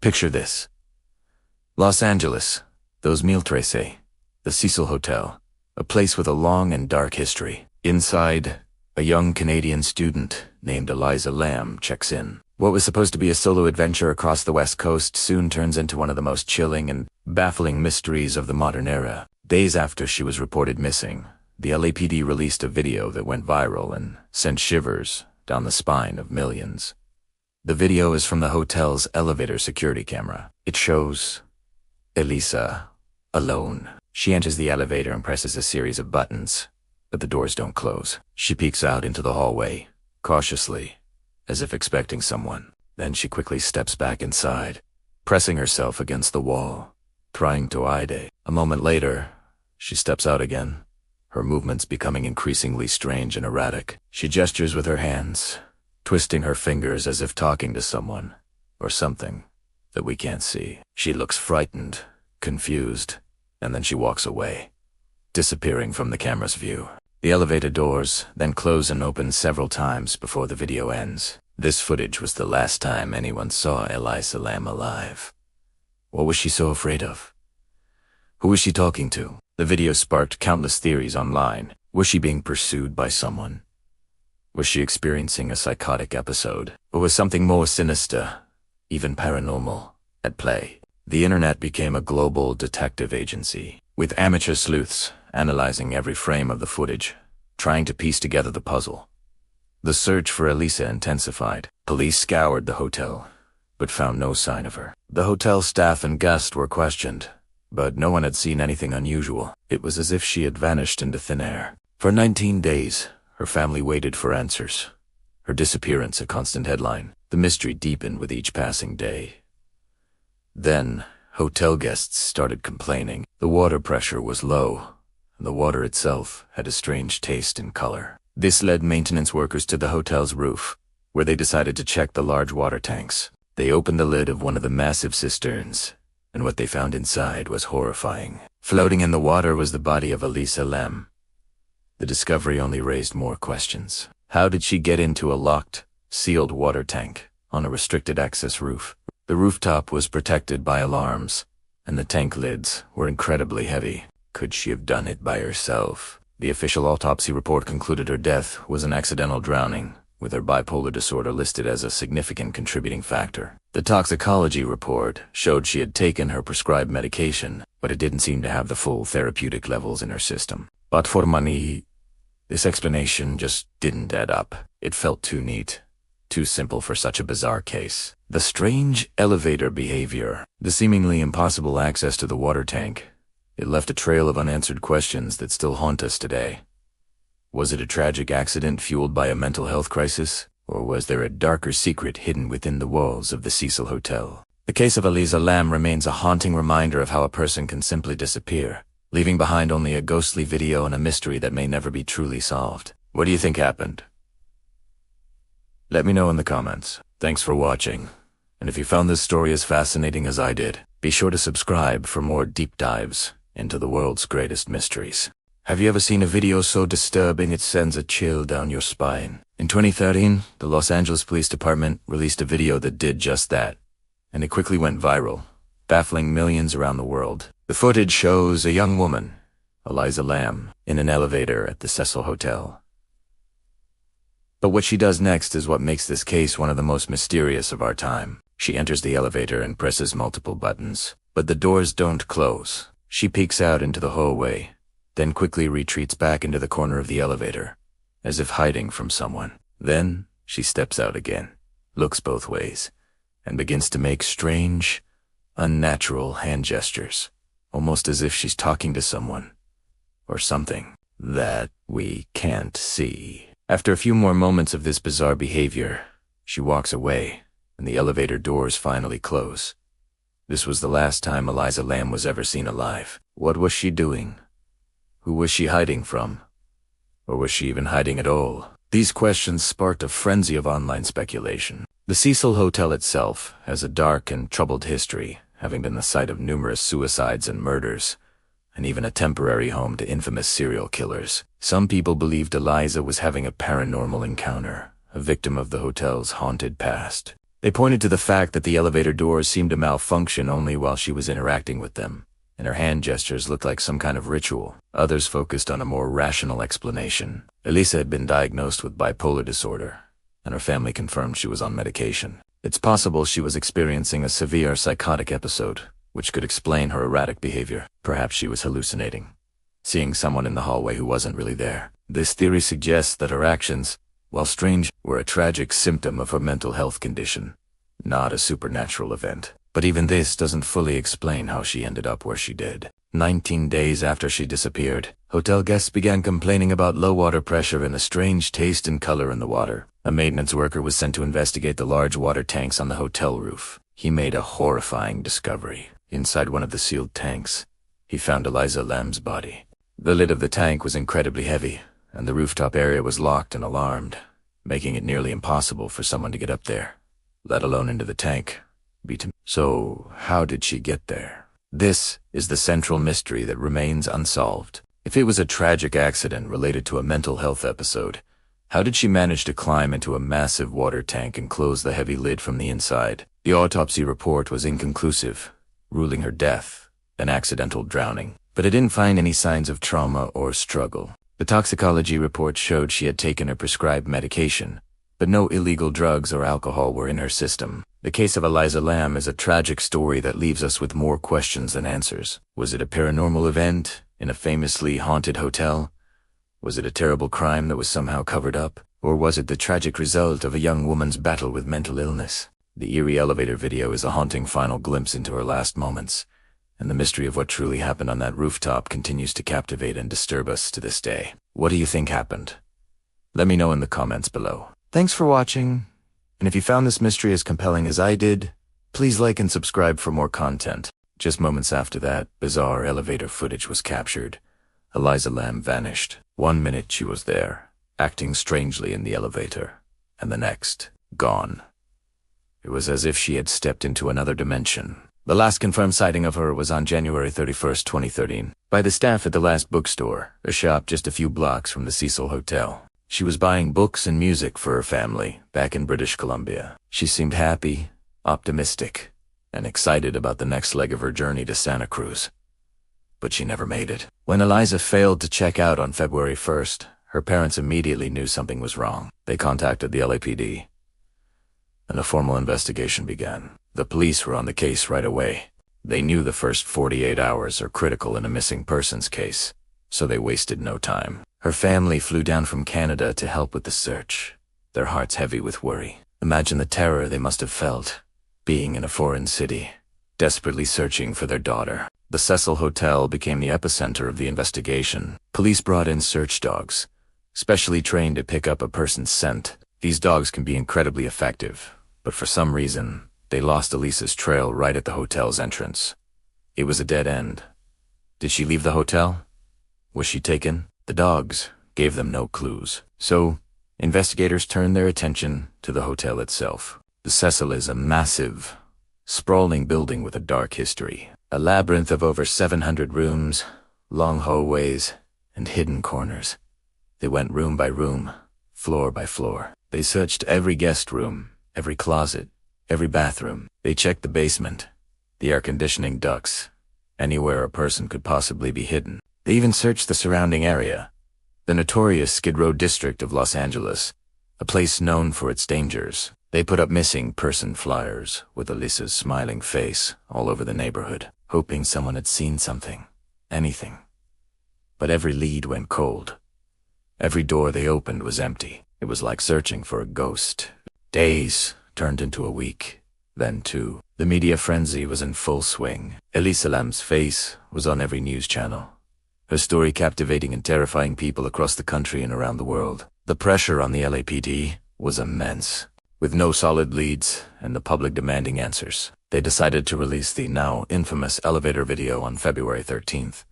Picture this. Los Angeles, those 13, the Cecil Hotel, a place with a long and dark history. Inside, a young Canadian student named Elisa Lam checks in. What was supposed to be a solo adventure across the West Coast soon turns into one of the most chilling and baffling mysteries of the modern era. Days after she was reported missing, the LAPD released a video that went viral and sent shivers down the spine of millions. The video is from the hotel's elevator security camera. It shows Elisa alone. She enters the elevator and presses a series of buttons, but the doors don't close. She peeks out into the hallway, cautiously, as if expecting someone. Then she quickly steps back inside, pressing herself against the wall, trying to hide it. A moment later, she steps out again, her movements becoming increasingly strange and erratic. She gestures with her hands, twisting her fingers as if talking to someone, or something that we can't see. She looks frightened, confused, and then she walks away, disappearing from the camera's view. The elevator doors then close and open several times before the video ends. This footage was the last time anyone saw Elisa Lam alive. What was she so afraid of? Who was she talking to? The video sparked countless theories online. Was she being pursued by someone? Was she experiencing a psychotic episode? Or was something more sinister, even paranormal, at play? The internet became a global detective agency, with amateur sleuths analyzing every frame of the footage, trying to piece together the puzzle. The search for Elisa intensified. Police scoured the hotel, but found no sign of her. The hotel staff and guests were questioned, but no one had seen anything unusual. It was as if she had vanished into thin air. For 19 days, her family waited for answers. Her disappearance a constant headline. The mystery deepened with each passing day. Then, hotel guests started complaining. The water pressure was low, and the water itself had a strange taste and color. This led maintenance workers to the hotel's roof, where they decided to check the large water tanks. They opened the lid of one of the massive cisterns, and what they found inside was horrifying. Floating in the water was the body of Elisa Lam. The discovery only raised more questions. How did she get into a locked, sealed water tank on a restricted access roof? The rooftop was protected by alarms, and the tank lids were incredibly heavy. Could she have done it by herself? The official autopsy report concluded her death was an accidental drowning, with her bipolar disorder listed as a significant contributing factor. The toxicology report showed she had taken her prescribed medication, but it didn't seem to have the full therapeutic levels in her system. But for money, this explanation just didn't add up. It felt too neat, too simple for such a bizarre case. The strange elevator behavior, the seemingly impossible access to the water tank, it left a trail of unanswered questions that still haunt us today. Was it a tragic accident fueled by a mental health crisis, or was there a darker secret hidden within the walls of the Cecil Hotel? The case of Elisa Lam remains a haunting reminder of how a person can simply disappear, leaving behind only a ghostly video and a mystery that may never be truly solved. What do you think happened? Let me know in the comments. Thanks for watching, and if you found this story as fascinating as I did, be sure to subscribe for more deep dives into the world's greatest mysteries. Have you ever seen a video so disturbing it sends a chill down your spine? In 2013, the Los Angeles Police Department released a video that did just that, and it quickly went viral, baffling millions around the world. The footage shows a young woman, Elisa Lam, in an elevator at the Cecil Hotel. But what she does next is what makes this case one of the most mysterious of our time. She enters the elevator and presses multiple buttons, but the doors don't close. She peeks out into the hallway, then quickly retreats back into the corner of the elevator, as if hiding from someone. Then she steps out again, looks both ways, and begins to make strange, unnatural hand gestures, almost as if she's talking to someone, or something, that we can't see. After a few more moments of this bizarre behavior, she walks away, and the elevator doors finally close. This was the last time Elisa Lam was ever seen alive. What was she doing? Who was she hiding from? Or was she even hiding at all? These questions sparked a frenzy of online speculation. The Cecil Hotel itself has a dark and troubled history, having been the site of numerous suicides and murders, and even a temporary home to infamous serial killers. Some people believed Elisa was having a paranormal encounter, a victim of the hotel's haunted past. They pointed to the fact that the elevator doors seemed to malfunction only while she was interacting with them, and her hand gestures looked like some kind of ritual. Others focused on a more rational explanation. Elisa had been diagnosed with bipolar disorder, and her family confirmed she was on medication. It's possible she was experiencing a severe psychotic episode, which could explain her erratic behavior. Perhaps she was hallucinating, seeing someone in the hallway who wasn't really there. This theory suggests that her actions, while strange, were a tragic symptom of her mental health condition, not a supernatural event. But even this doesn't fully explain how she ended up where she did. 19 days after she disappeared, hotel guests began complaining about low water pressure and a strange taste and color in the water. A maintenance worker was sent to investigate the large water tanks on the hotel roof. He made a horrifying discovery. Inside one of the sealed tanks, he found Elisa Lam's body. The lid of the tank was incredibly heavy, and the rooftop area was locked and alarmed, making it nearly impossible for someone to get up there, let alone into the tank. So, how did she get there? This is the central mystery that remains unsolved. If it was a tragic accident related to a mental health episode, how did she manage to climb into a massive water tank and close the heavy lid from the inside? The autopsy report was inconclusive, ruling her death an accidental drowning, but it didn't find any signs of trauma or struggle. The toxicology report showed she had taken her prescribed medication, but no illegal drugs or alcohol were in her system. The case of Elisa Lam is a tragic story that leaves us with more questions than answers. Was it a paranormal event in a famously haunted hotel? Was it a terrible crime that was somehow covered up? Or was it the tragic result of a young woman's battle with mental illness? The eerie elevator video is a haunting final glimpse into her last moments, and the mystery of what truly happened on that rooftop continues to captivate and disturb us to this day. What do you think happened? Let me know in the comments below. Thanks for watching, and if you found this mystery as compelling as I did, please like and subscribe for more content. Just moments after that, bizarre elevator footage was captured. Elisa Lam vanished. 1 minute she was there, acting strangely in the elevator, and the next, gone. It was as if she had stepped into another dimension. The last confirmed sighting of her was on January 31st, 2013, by the staff at the last bookstore, a shop just a few blocks from the Cecil Hotel. She was buying books and music for her family back in British Columbia. She seemed happy, optimistic, and excited about the next leg of her journey to Santa Cruz. But she never made it. When Elisa failed to check out on February 1st, her parents immediately knew something was wrong. They contacted the LAPD, and a formal investigation began. The police were on the case right away. They knew the first 48 hours are critical in a missing persons case, so they wasted no time. Her family flew down from Canada to help with the search, their hearts heavy with worry. Imagine the terror they must have felt, being in a foreign city, desperately searching for their daughter. The Cecil Hotel became the epicenter of the investigation. Police brought in search dogs, specially trained to pick up a person's scent. These dogs can be incredibly effective, but for some reason, they lost Elisa's trail right at the hotel's entrance. It was a dead end. Did she leave the hotel? Was she taken? The dogs gave them no clues. So, investigators turned their attention to the hotel itself. The Cecil is a massive, sprawling building with a dark history. A labyrinth of over 700 rooms, long hallways, and hidden corners. They went room by room, floor by floor. They searched every guest room, every closet, every bathroom. They checked the basement, the air conditioning ducts, anywhere a person could possibly be hidden. They even searched the surrounding area, the notorious Skid Row district of Los Angeles, a place known for its dangers. They put up missing person flyers with Elisa's smiling face all over the neighborhood, hoping someone had seen something, anything. But every lead went cold. Every door they opened was empty. It was like searching for a ghost. Days turned into a week, then 2. The media frenzy was in full swing. Elisa Lam's face was on every news channel, her story captivating and terrifying people across the country and around the world. The pressure on the LAPD was immense. With no solid leads and the public demanding answers, they decided to release the now infamous elevator video on February 13th,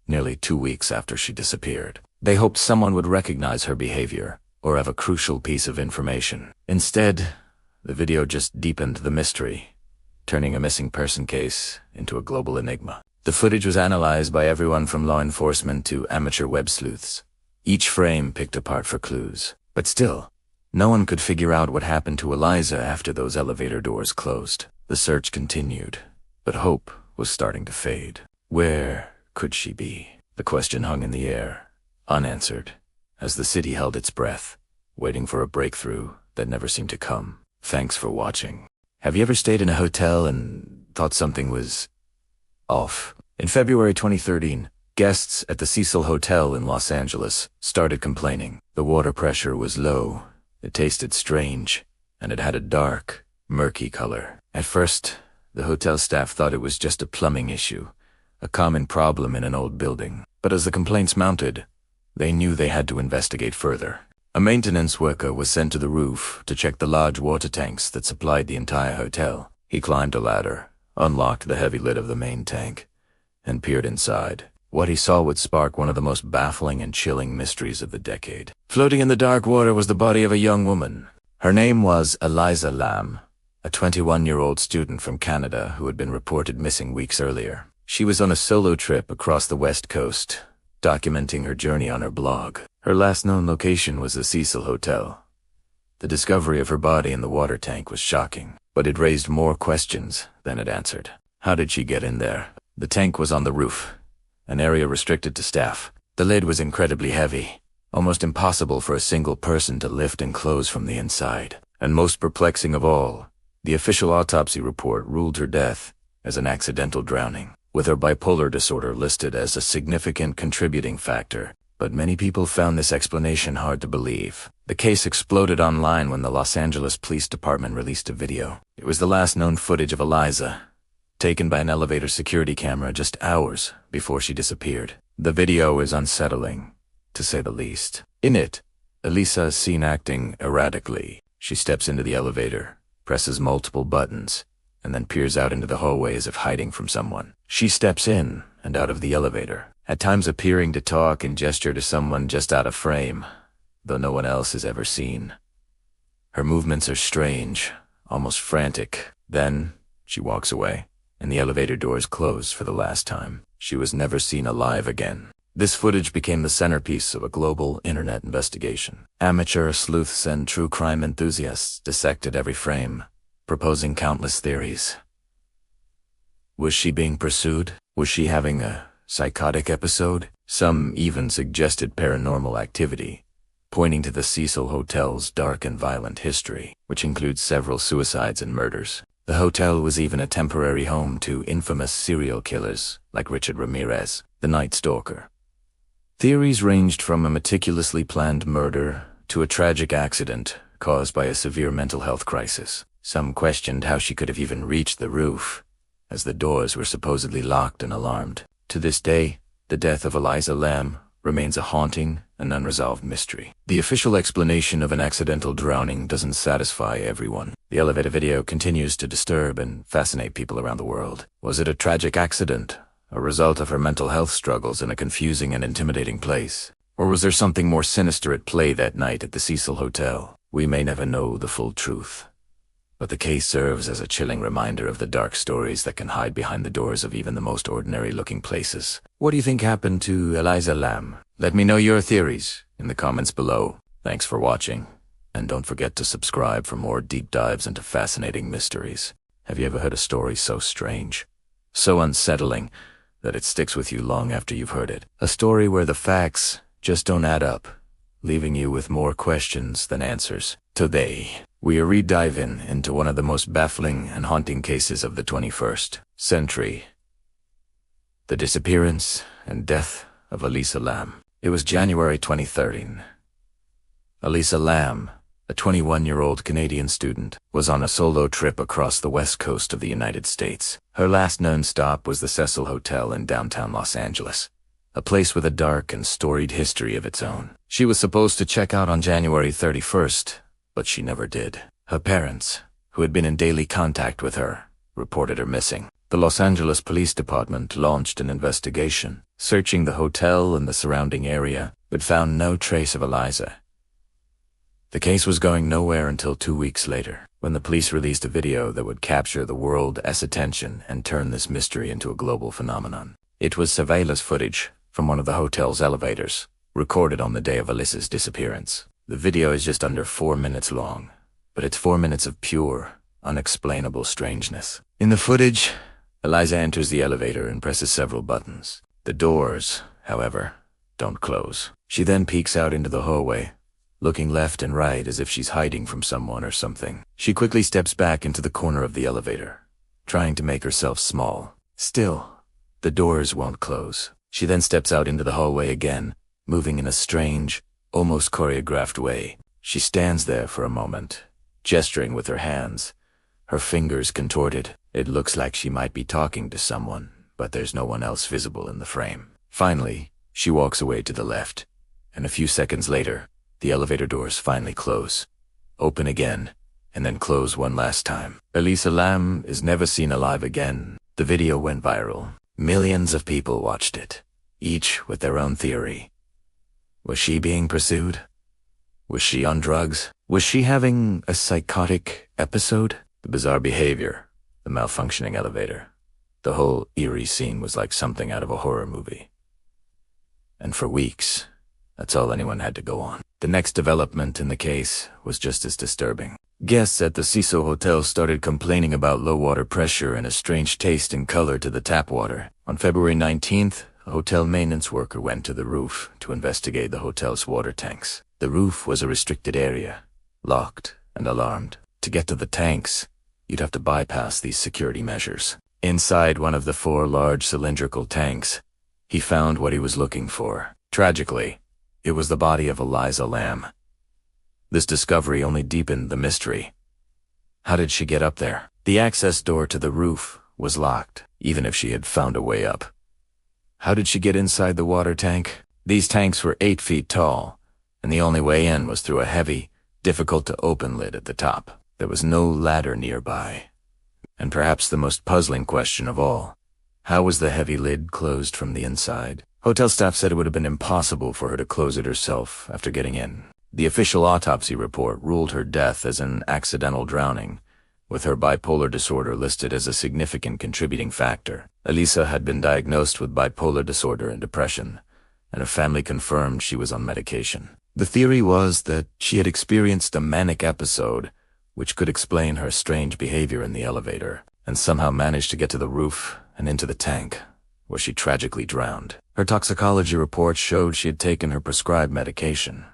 nearly 2 weeks after she disappeared. They hoped someone would recognize her behavior or have a crucial piece of information. Instead, the video just deepened the mystery, turning a missing person case into a global enigma. The footage was analyzed by everyone from law enforcement to amateur web sleuths, each frame picked apart for clues. But still, No one could figure out what happened to Eliza after those elevator doors closed. The search continued, but hope was starting to fade. Where could she be? The question hung in the air, unanswered, as the city held its breath, waiting for a breakthrough that never seemed to come. Thanks for watching. Have you ever stayed in a hotel and thought something was off? In February 2013, guests at the Cecil Hotel in Los Angeles started complaining. The water pressure was low, it tasted strange, and it had a dark, murky color. At first, the hotel staff thought it was just a plumbing issue, a common problem in an old building. But as the complaints mounted, they knew they had to investigate further. A maintenance worker was sent to the roof to check the large water tanks that supplied the entire hotel. He climbed a ladder, unlocked the heavy lid of the main tank, and peered inside. What he saw would spark one of the most baffling and chilling mysteries of the decade. Floating in the dark water was the body of a young woman. Her name was Elisa Lam, a 21-year-old student from Canada who had been reported missing weeks earlier. She was on a solo trip across the West Coast, documenting her journey on her blog. Her last known location was the Cecil Hotel. The discovery of her body in the water tank was shocking, but it raised more questions than it answered. How did she get in there? The tank was on the roof, an area restricted to staff. The lid was incredibly heavy, almost impossible for a single person to lift and close from the inside. And most perplexing of all, the official autopsy report ruled her death as an accidental drowning, with her bipolar disorder listed as a significant contributing factor. But many people found this explanation hard to believe. The case exploded online when the Los Angeles Police Department released a video. It was the last known footage of Eliza, taken by an elevator security camera just hours before she disappeared. The video is unsettling, to say the least. In it, Elisa is seen acting erratically. She steps into the elevator, presses multiple buttons, and then peers out into the hallway as if hiding from someone. She steps in and out of the elevator, at times appearing to talk and gesture to someone just out of frame, though no one else is ever seen. Her movements are strange, almost frantic. Then she walks away, and the elevator doors close for the last time. She was never seen alive again. This footage became the centerpiece of a global internet investigation. Amateur sleuths and true crime enthusiasts dissected every frame, proposing countless theories. Was she being pursued? Was she having a psychotic episode? Some even suggested paranormal activity, pointing to the Cecil Hotel's dark and violent history, which includes several suicides and murders. The hotel was even a temporary home to infamous serial killers like Richard Ramirez, the Night Stalker. Theories ranged from a meticulously planned murder to a tragic accident caused by a severe mental health crisis. Some questioned how she could have even reached the roof, as the doors were supposedly locked and alarmed. To this day, the death of Elisa Lam remains a haunting and unresolved mystery. The official explanation of an accidental drowning doesn't satisfy everyone. The elevator video continues to disturb and fascinate people around the world. Was it a tragic accident, a result of her mental health struggles in a confusing and intimidating place? Or was there something more sinister at play that night at the Cecil Hotel? We may never know the full truth, but the case serves as a chilling reminder of the dark stories that can hide behind the doors of even the most ordinary-looking places. What do you think happened to Elisa Lam? Let me know your theories in the comments below. Thanks for watching, and don't forget to subscribe for more deep dives into fascinating mysteries. Have you ever heard a story so strange, so unsettling, that it sticks with you long after you've heard it? A story where the facts just don't add up, leaving you with more questions than answers. Today, we are re-diving into one of the most baffling and haunting cases of the 21st century. The disappearance and death of Elisa Lam. It was January 2013. Elisa Lam, a 21-year-old Canadian student, was on a solo trip across the west coast of the United States. Her last known stop was the Cecil Hotel in downtown Los Angeles, a place with a dark and storied history of its own. She was supposed to check out on January 31st, but she never did. Her parents, who had been in daily contact with her, reported her missing. The Los Angeles Police Department launched an investigation, searching the hotel and the surrounding area, but found no trace of Eliza. The case was going nowhere until 2 weeks later, when the police released a video that would capture the world's attention and turn this mystery into a global phenomenon. It was surveillance footage from one of the hotel's elevators, recorded on the day of Elisa's disappearance. The video is just under 4 minutes long, but it's 4 minutes of pure, unexplainable strangeness. In the footage, Elisa enters the elevator and presses several buttons. The doors, however, don't close. She then peeks out into the hallway, looking left and right as if she's hiding from someone or something. She quickly steps back into the corner of the elevator, trying to make herself small. Still, the doors won't close. She then steps out into the hallway again, moving in a strange, almost choreographed way. She stands there for a moment, gesturing with her hands, her fingers contorted. It looks like she might be talking to someone, but there's no one else visible in the frame. Finally, she walks away to the left, and a few seconds later, the elevator doors finally close, open again, and then close one last time. Elisa Lam is never seen alive again. The video went viral. Millions of people watched it, each with their own theory. Was she being pursued? Was she on drugs? Was she having a psychotic episode? The bizarre behavior, the malfunctioning elevator, the whole eerie scene was like something out of a horror movie. And for weeks, that's all anyone had to go on. The next development in the case was just as disturbing. Guests at the Cecil Hotel started complaining about low water pressure and a strange taste and color to the tap water. On February 19th, a hotel maintenance worker went to the roof to investigate the hotel's water tanks. The roof was a restricted area, locked and alarmed. To get to the tanks, you'd have to bypass these security measures. Inside one of the 4 large cylindrical tanks, he found what he was looking for. Tragically, it was the body of Elisa Lam. This discovery only deepened the mystery. How did she get up there? The access door to the roof was locked, even if she had found a way up. How did she get inside the water tank? These tanks were 8 feet tall, and the only way in was through a heavy, difficult-to-open lid at the top. There was no ladder nearby. And perhaps the most puzzling question of all, how was the heavy lid closed from the inside? Hotel staff said it would have been impossible for her to close it herself after getting in. The official autopsy report ruled her death as an accidental drowning, with her bipolar disorder listed as a significant contributing factor. Elisa had been diagnosed with bipolar disorder and depression, and her family confirmed she was on medication. The theory was that she had experienced a manic episode, which could explain her strange behavior in the elevator, and somehow managed to get to the roof and into the tank, where she tragically drowned. Her toxicology report showed she had taken her prescribed medication,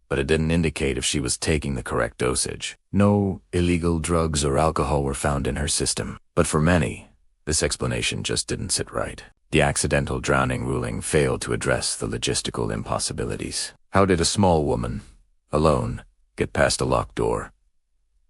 but it didn't indicate if she was taking the correct dosage. No illegal drugs or alcohol were found in her system, but for many, this explanation just didn't sit right. The accidental drowning ruling failed to address the logistical impossibilities. How did a small woman, alone, get past a locked door,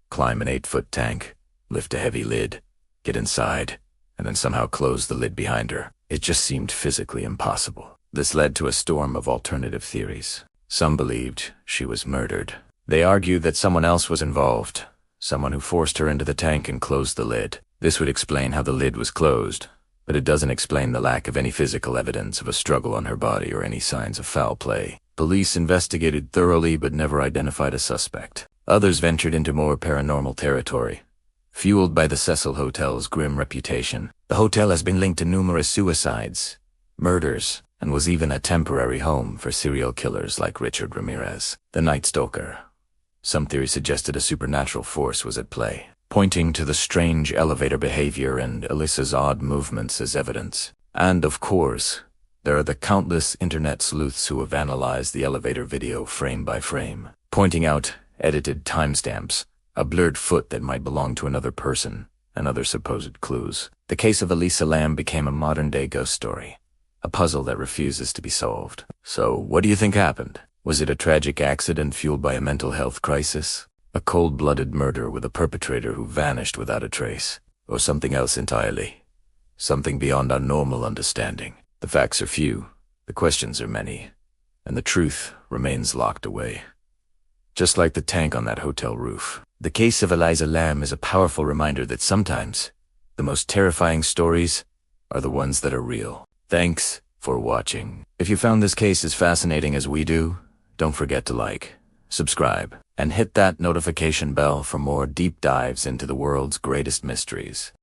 climb an 8-foot tank, lift a heavy lid, get inside, and then somehow close the lid behind her? It just seemed physically impossible. This led to a storm of alternative theories. Some believed she was murdered. They argued that someone else was involved, someone who forced her into the tank and closed the lid. This would explain how the lid was closed, but it doesn't explain the lack of any physical evidence of a struggle on her body or any signs of foul play. Police investigated thoroughly but never identified a suspect. Others ventured into more paranormal territory, fueled by the Cecil Hotel's grim reputation. The hotel has been linked to numerous suicides, murders, and was even a temporary home for serial killers like Richard Ramirez, the Night Stalker. Some theories suggested a supernatural force was at play, pointing to the strange elevator behavior and Elisa's odd movements as evidence. And of course, there are the countless internet sleuths who have analyzed the elevator video frame by frame, pointing out edited timestamps, a blurred foot that might belong to another person, and other supposed clues. The case of Elisa Lam became a modern-day ghost story, a puzzle that refuses to be solved. So, what do you think happened? Was it a tragic accident fueled by a mental health crisis? A cold-blooded murder with a perpetrator who vanished without a trace? Or something else entirely? Something beyond our normal understanding? The facts are few, the questions are many, and the truth remains locked away. Just like the tank on that hotel roof. The case of Elisa Lam is a powerful reminder that sometimes the most terrifying stories are the ones that are real. Thanks for watching. If you found this case as fascinating as we do, don't forget to like, subscribe, and hit that notification bell for more deep dives into the world's greatest mysteries.